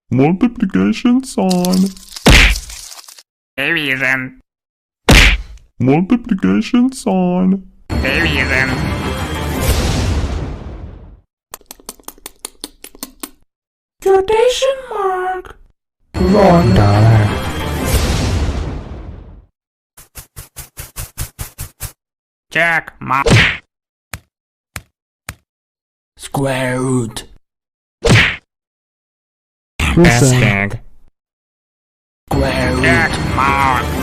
Multiplication sign. Division. Multiplication sign. Division. Quotation mark. $1. Check mark. Square root. $2. Square root. Check mark.